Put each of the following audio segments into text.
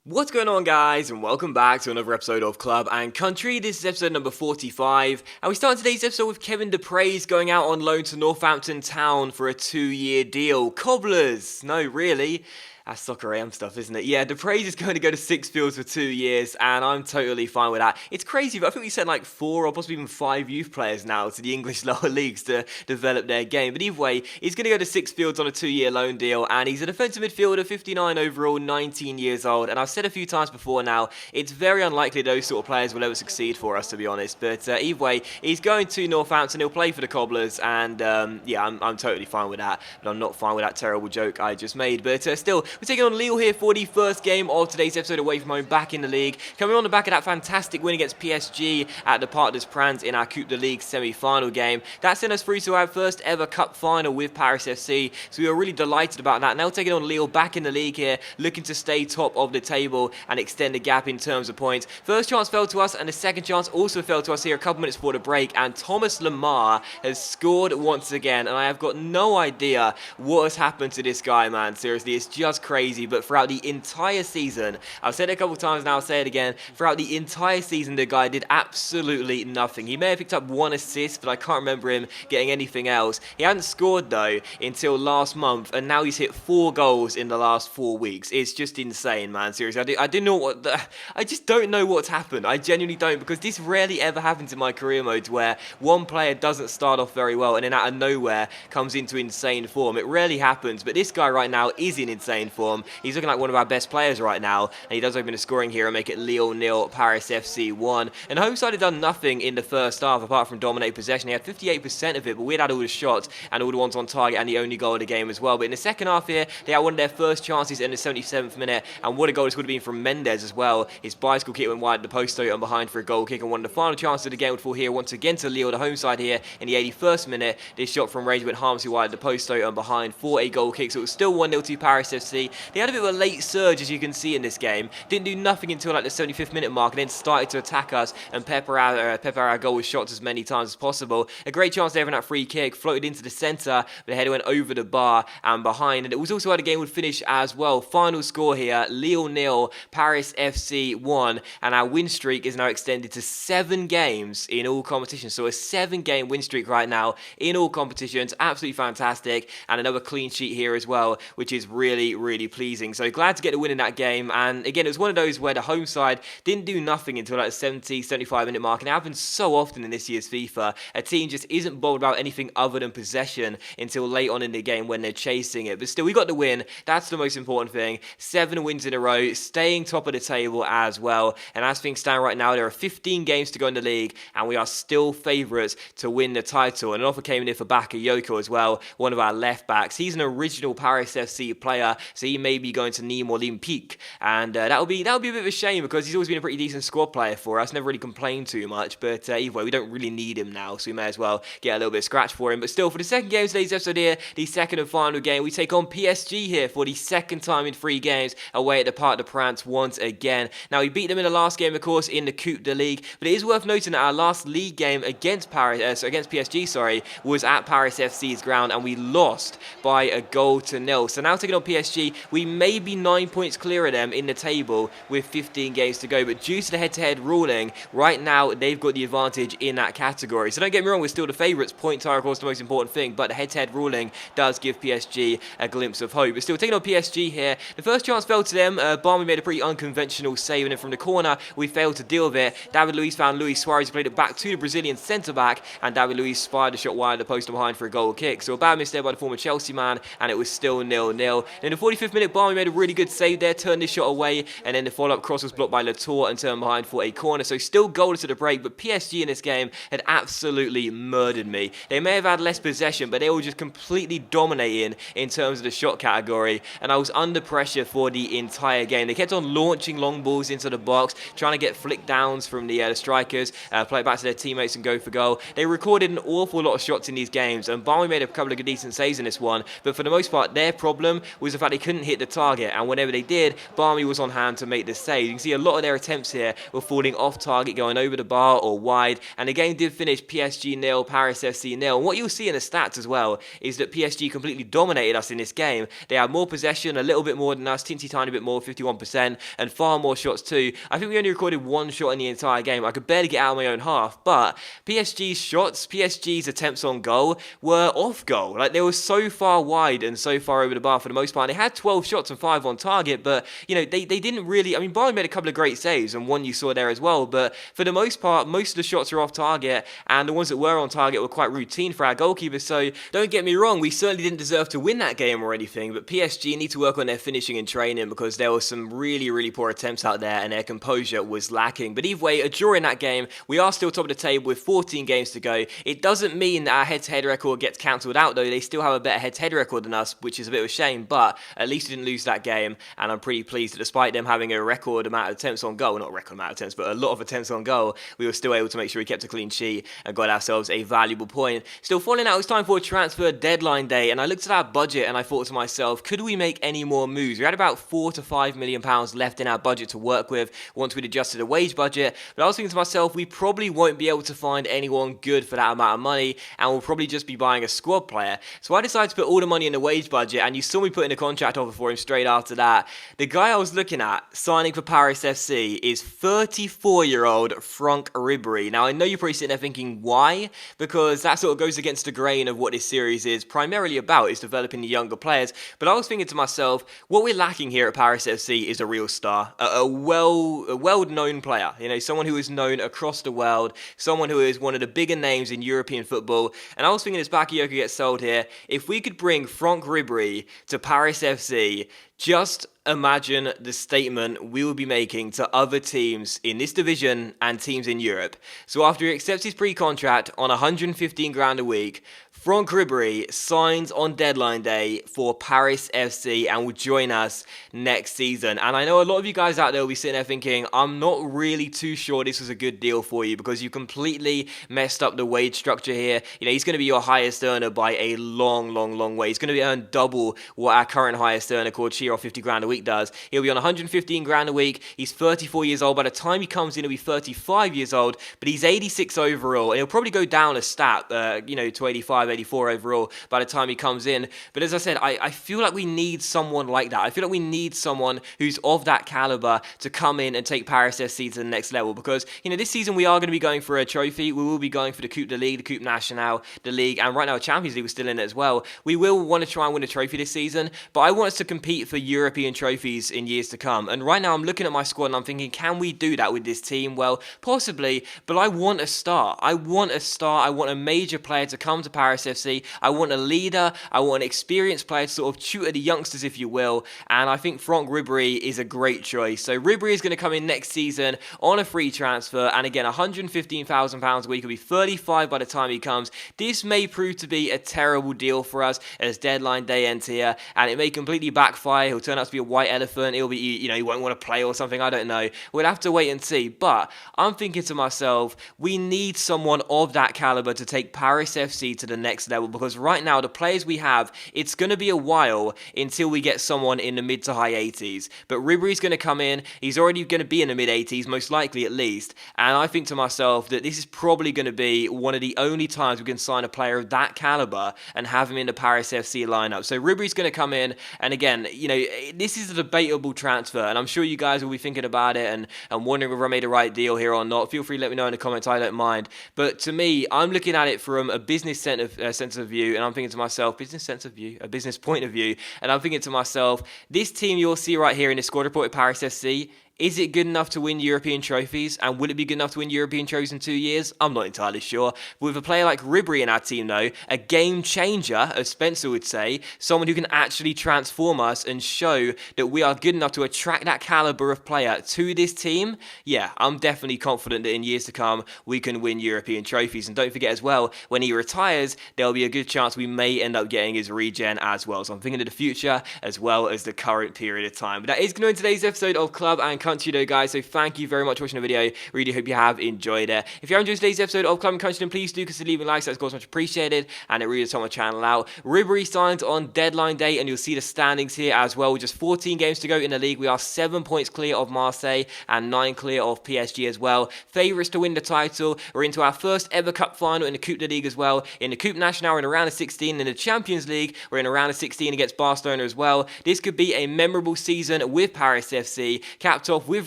What's going on, guys, and welcome back to another episode of Club and Country. This is episode number 45, and we start today's episode with Kevin De Praise going out on loan to Northampton Town for a 2-year deal. Cobblers! No, really? That's soccer AM stuff, isn't it? Yeah, De Praise is going to go to Sixfields for 2 years, and I'm totally fine with that. It's crazy, but I think we sent like 4 or possibly even 5 youth players now to the English lower leagues to develop their game. But either way, he's going to go to Sixfields on a 2-year loan deal, and he's a defensive midfielder, 59 overall, 19 years old. And I've said a few times before now, it's very unlikely those sort of players will ever succeed for us, to be honest. But either way, he's going to Northampton, he'll play for the Cobblers, and yeah, I'm totally fine with that. But I'm not fine with that terrible joke I just made. But still, we're taking on Lille here for the first game of today's episode away from home back in the league. Coming on the back of that fantastic win against PSG at the Parc des Princes in our Coupe de Ligue semi-final game. That sent us through to our first ever cup final with Paris FC, so we were really delighted about that. Now taking on Lille back in the league here, looking to stay top of the table and extend the gap in terms of points. First chance fell to us, and the second chance also fell to us here a couple minutes before the break, and Thomas Lemar has scored once again, and I have got no idea what has happened to this guy, man. Seriously, it's just crazy. But throughout the entire season, I've said it a couple of times now, I'll say it again, throughout the entire season the guy did absolutely nothing. He may have picked up 1 assist, but I can't remember him getting anything else. He hadn't scored though until last month, and now he's hit 4 goals in the last 4 weeks. It's just insane, man. Seriously, I just don't know what's happened. I genuinely don't, because this rarely ever happens in my career modes where one player doesn't start off very well and then out of nowhere comes into insane form. It rarely happens, but this guy right now is in insane form. He's looking like one of our best players right now, and he does open the scoring here and make it Lille 0, Paris FC 1. And home side had done nothing in the first half apart from dominate possession. He had 58% of it, but we had all the shots and all the ones on target and the only goal of the game as well. But in the second half here, they had one of their first chances in the 77th minute, and what a goal this would have been from Mendes as well. His bicycle kick went wide at the post and behind for a goal kick, and one of the final chances of the game would fall here once again to Lille, the home side here in the 81st minute. This shot from range went harmlessly wide at the post and behind for a goal kick, so it was still 1-0 to Paris FC. They had a bit of a late surge, as you can see in this game. Didn't do nothing until like the 75th minute mark, and then started to attack us and pepper our goal with shots as many times as possible. A great chance there in that free kick, floated into the centre, but the header went over the bar and behind, and it was also how the game would finish as well. Final score here, Lille 0, Paris FC 1, and our win streak is now extended to 7 games in all competitions. So a 7-game win streak right now in all competitions. Absolutely fantastic, and another clean sheet here as well, which is really, really pleasing. So glad to get the win in that game, and again, it was one of those where the home side didn't do nothing until like the 70, 75 minute mark, and it happens so often in this year's FIFA. A team just isn't bothered about anything other than possession until late on in the game when they're chasing it. But still, we got the win. That's the most important thing. 7 wins in a row, staying top of the table as well. And as things stand right now, there are 15 games to go in the league, and we are still favourites to win the title. And an offer came in here for Bakayoko as well, one of our left backs. He's an original Paris FC player, so he may be going to Nîmes Olympique, and that would be a bit of a shame because he's always been a pretty decent squad player for us. Never really complained too much, but either way, we don't really need him now, so we may as well get a little bit of scratch for him. But still, for the second game of today's episode here, the second and final game, we take on PSG here for the second time in 3 games away at the Parc des Princes once again. Now, we beat them in the last game, of course, in the Coupe de Ligue, but it is worth noting that our last league game against PSG, was at Paris FC's ground, and we lost by a goal to 0. So now taking on PSG, we may be 9 points clear of them in the table with 15 games to go, but due to the head-to-head ruling, right now they've got the advantage in that category. So don't get me wrong, we're still the favourites. Points are, of course, the most important thing, but the head-to-head ruling does give PSG a glimpse of hope. But still, taking on PSG here, the first chance fell to them. Barmy made a pretty unconventional save, and then from the corner, we failed to deal with it. David Luiz found Luis Suarez, played it back to the Brazilian centre-back, and David Luiz fired a shot wide at the post and behind for a goal kick. So a bad miss there by the former Chelsea man, and it was still 0-0. In the 45th minute, Barmy made a really good save there, turned this shot away, and then the follow-up cross was blocked by Latour and turned behind for a corner. So still goalless at the break, but PSG in this game had absolutely murdered me. They may have had less possession, but they were just completely dominating in terms of the shot category, and I was under pressure for the entire game. They kept on launching long balls into the box, trying to get flick downs from the strikers, play it back to their teammates and go for goal. They recorded an awful lot of shots in these games, and Barmy made a couple of good decent saves in this one, but for the most part, their problem was the fact they couldn't hit the target, and whenever they did, Barmy was on hand to make the save. You can see a lot of their attempts here were falling off target, going over the bar or wide, and the game did finish PSG 0, Paris FC 0. And what you'll see in the stats as well is that PSG completely dominated us in this game. They had more possession, a little bit more than us, teensy tiny bit more, 51%, and far more shots too. I think we only recorded one shot in the entire game. I could barely get out of my own half, but PSG's shots, PSG's attempts on goal were off goal. Like, they were so far wide and so far over the bar for the most part. They had 12 shots and 5 on target, but, you know, they didn't really... I mean, Bayern made a couple of great saves, and one you saw there as well, but for the most part, most of the shots are off target, and the ones that were on target were quite routine for our goalkeeper. So don't get me wrong, we certainly didn't deserve to win that game or anything, but PSG need to work on their finishing and training, because there were some really, really poor attempts out there, and their composure was lacking. But either way, a draw in that game. We are still top of the table with 14 games to go. It doesn't mean that our head-to-head record gets cancelled out, though. They still have a better head-to-head record than us, which is a bit of a shame, but at least we didn't lose that game, and I'm pretty pleased that despite them having a record amount of attempts on goal, not a record amount of attempts, but a lot of attempts on goal, we were still able to make sure we kept a clean sheet and got ourselves a valuable point. Still falling out, it was time for a transfer deadline day, and I looked at our budget and I thought to myself, could we make any more moves? We had about £4 to £5 million left in our budget to work with once we'd adjusted the wage budget, but I was thinking to myself, we probably won't be able to find anyone good for that amount of money, and we'll probably just be buying a squad player. So I decided to put all the money in the wage budget, and you saw me put in a contract offer for him straight after that. The guy I was looking at signing for Paris FC is 34-year-old FRANCK RIBEry. Now, I know you're probably sitting there thinking, why? Because that sort of goes against the grain of what this series is primarily about, is developing the younger players. But I was thinking to myself, what we're lacking here at Paris FC is a real star, a well-known player, you know, someone who is known across the world, someone who is one of the bigger names in European football. And I was thinking, as Bakayoko gets sold here, if we could bring FRANCK RIBEry to Paris FC, just imagine the statement we will be making to other teams in this division and teams in Europe. So after he accepts his pre-contract on 115 grand a week, FRANCK RIBEry signs on deadline day for Paris FC and will join us next season. And I know a lot of you guys out there will be sitting there thinking, I'm not really too sure this was a good deal for you, because you completely messed up the wage structure here. You know, he's going to be your highest earner by a long way. He's going to earn double what our current highest earner called Chiro 50 grand a week does. He'll be on 115 grand a week. He's 34 years old. By the time he comes in, he'll be 35 years old, but he's 86 overall, and he'll probably go down a stat, to 85, 84 overall by the time he comes in. But as I said, I feel like we need someone like that. I feel like we need someone who's of that caliber to come in and take Paris FC to the next level, because, you know, this season we are going to be going for a trophy. We will be going for the Coupe de Ligue, the Coupe Nationale, the League, and right now Champions League was still in it as well. We will want to try and win a trophy this season, but I want us to compete for European trophies in years to come. And right now I'm looking at my squad and I'm thinking, can we do that with this team? Well, possibly, but I want a star. I want a major player to come to Paris FC. I want a leader. I want an experienced player to sort of tutor the youngsters, if you will. And I think FRANCK RIBEry is a great choice. So RIBEry is going to come in next season on a free transfer. And again, £115,000 a week. Will be 35 by the time he comes. This may prove to be a terrible deal for us as deadline day ends here, and it may completely backfire. He'll turn out to be a white elephant. He'll be, you know, he won't want to play or something. I don't know. We'll have to wait and see. But I'm thinking to myself, we need someone of that caliber to take Paris FC to the next level, because right now the players we have, it's going to be a while until we get someone in the mid to high 80s. But RIBEry's going to come in. He's already going to be in the mid 80s, most likely at least. And I think to myself that this is probably going to be one of the only times we can sign a player of that caliber and have him in the Paris FC lineup. So RIBEry's going to come in, and again, you know, this is a debatable transfer, and I'm sure you guys will be thinking about it and wondering whether I made the right deal here or not. Feel free to let me know in the comments. I don't mind. But to me, I'm looking at it from a business sense of view, and I'm thinking to myself, a business point of view, and I'm thinking to myself, this team you'll see right here in the squad report at Paris FC, is it good enough to win European trophies? And will it be good enough to win European trophies in 2 years? I'm not entirely sure. But with a player like RIBEry in our team, though, a game changer, as Spencer would say, someone who can actually transform us and show that we are good enough to attract that caliber of player to this team, yeah, I'm definitely confident that in years to come, we can win European trophies. And don't forget as well, when he retires, there'll be a good chance we may end up getting his regen as well. So I'm thinking of the future as well as the current period of time. But that is going to end today's episode of Club and Country though, guys, so thank you very much for watching the video. Really hope you have enjoyed it. If you have enjoyed today's episode of Club and Country, then please do consider leaving likes. That's of course much appreciated, and it really does help my channel out. Ribery signs on deadline day, and you'll see the standings here as well. With just 14 games to go in the league, we are 7 points clear of Marseille and 9 clear of PSG as well. Favourites to win the title. We're into our first ever cup final in the Coupe de Ligue as well. In the Coupe Nationale, we're in a round of 16. In the Champions League, we're in a round of 16 against Barcelona as well. This could be a memorable season with Paris FC, capped off with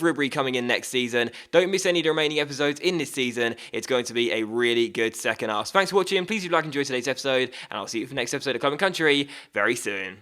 Ribery coming in next season. Don't miss any of the remaining episodes in this season. It's going to be a really good second half. So thanks for watching. Please do like and enjoy today's episode, and I'll see you for the next episode of Club and Country very soon.